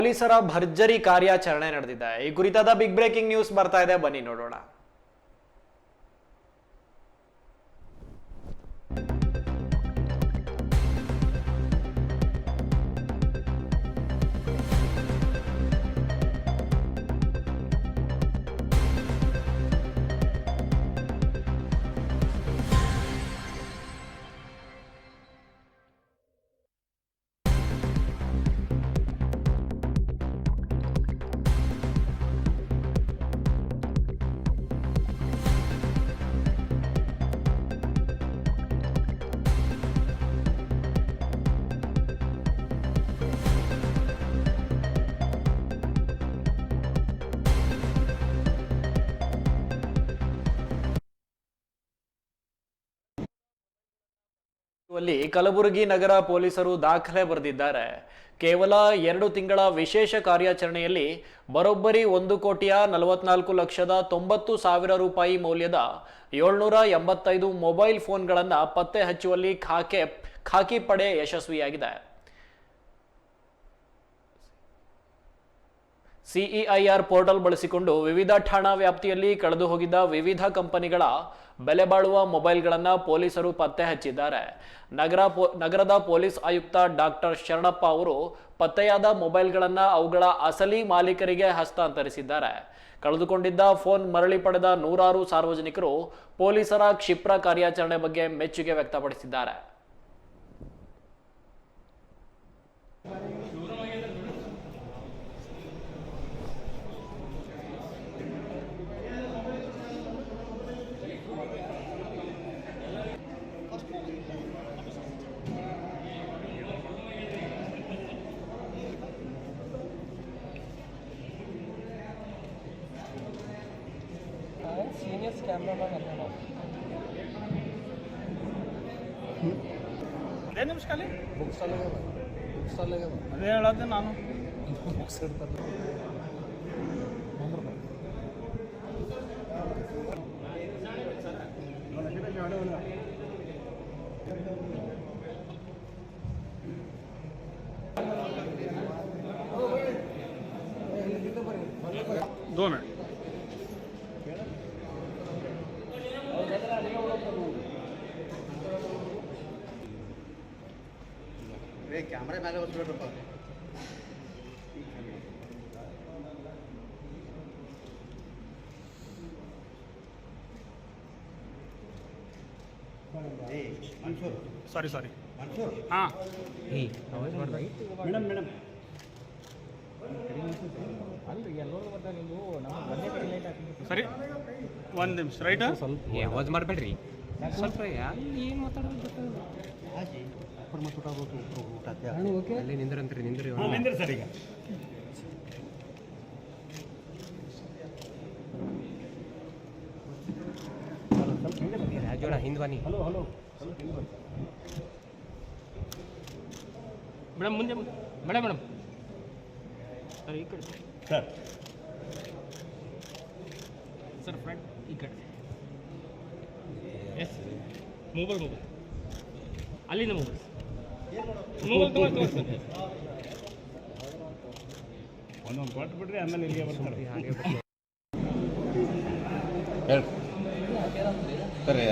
ಪೊಲೀಸರ ಭರ್ಜರಿ ಕಾರ್ಯಾಚರಣೆ ನಡೆದಿದೆ. ಈ ಕುರಿತಾದ ಬಿಗ್ ಬ್ರೇಕಿಂಗ್ ನ್ಯೂಸ್ ಬರ್ತಾ ಇದೆ, ಬನ್ನಿ ನೋಡೋಣ. ಕಲಬುರಗಿ ನಗರ ಪೊಲೀಸರು ದಾಖಲೆ ಬರೆದಿದ್ದಾರೆ. ಕೇವಲ 2 ತಿಂಗಳ ವಿಶೇಷ ಕಾರ್ಯಾಚರಣೆಯಲ್ಲಿ ಬರೋಬ್ಬರಿ 1,44,90,000 ರೂಪಾಯಿ ಮೌಲ್ಯದ 785 ಮೊಬೈಲ್ ಫೋನ್ಗಳನ್ನು ಪತ್ತೆ ಹಚ್ಚುವಲ್ಲಿ ಖಾಕಿ ಪಡೆ ಯಶಸ್ವಿಯಾಗಿದೆ. ಸಿಇಐಆರ್ ಪೋರ್ಟಲ್ ಬಳಸಿಕೊಂಡು ವಿವಿಧ ಠಾಣಾ ವ್ಯಾಪ್ತಿಯಲ್ಲಿ ಕಳೆದು ಹೋಗಿದ್ದ ವಿವಿಧ ಕಂಪನಿಗಳ ಬೆಲೆ ಬಾಳುವ ಮೊಬೈಲ್ಗಳನ್ನು ಪೊಲೀಸರು ಪತ್ತೆ ಹಚ್ಚಿದ್ದಾರೆ. ನಗರದ ಪೊಲೀಸ್ ಆಯುಕ್ತ ಡಾಕ್ಟರ್ ಶರಣಪ್ಪ ಅವರು ಪತ್ತೆಯಾದ ಮೊಬೈಲ್ಗಳನ್ನು ಅವುಗಳ ಅಸಲಿ ಮಾಲೀಕರಿಗೆ ಹಸ್ತಾಂತರಿಸಿದ್ದಾರೆ. ಕಳೆದುಕೊಂಡಿದ್ದ ಫೋನ್ ಮರಳಿ ಪಡೆದ ನೂರಾರು ಸಾರ್ವಜನಿಕರು ಪೊಲೀಸರ ಕ್ಷಿಪ್ರ ಕಾರ್ಯಾಚರಣೆ ಬಗ್ಗೆ ಮೆಚ್ಚುಗೆ ವ್ಯಕ್ತಪಡಿಸಿದ್ದಾರೆ. ಸೀನಿಯರ್ಸ್ ಕ್ಯಾಮ್ರಾಮನ್ ಅಲ್ಲ ಅದೇ ನಿಮಿಷ ಖಾಲಿ ಬುಕ್ಸ್ ಅಲ್ಲೇ ಅದೇ ಹೇಳೋದು ನಾನು ಬುಕ್ಸ್ ಇಡ್ತಾರೆ. दो मिनट ಕ್ಯಾಮ್ರಾ ಮೇಲೆ ಬಂದ್ಬಿಡ್ರಪ್ಪ. ಸಾರಿ ಮನ್ಸೂರ್ ಹಾಂ ಮೇಡಮ್ ಸರಿ ಒಂದು ನಿಮಿಷ ರೈಟ್ ಆವಾಜ್ ಮಾಡಬೇಡ್ರಿ ಸ್ವಲ್ಪ ಏನು ಮಾತಾಡೋದು ಅಲ್ಲಿ ನಿಂದ್ರಿ ಸರ್ ಈಗ ರಾಜೋಡ ಹಿಂದ್ ಬನ್ನಿ. ಹಲೋ ಮೇಡಮ್ ಮುಂದೆ ಮೇಡಮ್ ಸರ್ ಈ ಕಡೆ ಸರ್ ಫ್ರಂಟ್ ಈ ಕಡೆ ಎಸ್ ಮೊಬೈಲ್ ಅಲ್ಲಿಂದ ಮೊಬೈಲ್ ತೋರಿಸ್ತಾರೆ ಒಂದೊಂದು ಕೊಟ್ಟು ಬಿಡ್ರಿ, ಆಮೇಲೆ ಇಲ್ಲಿಗೆ ಬರ್ತಾರೆ. ಹಾಗೆ ಹೇಳಿ ಸರಿ.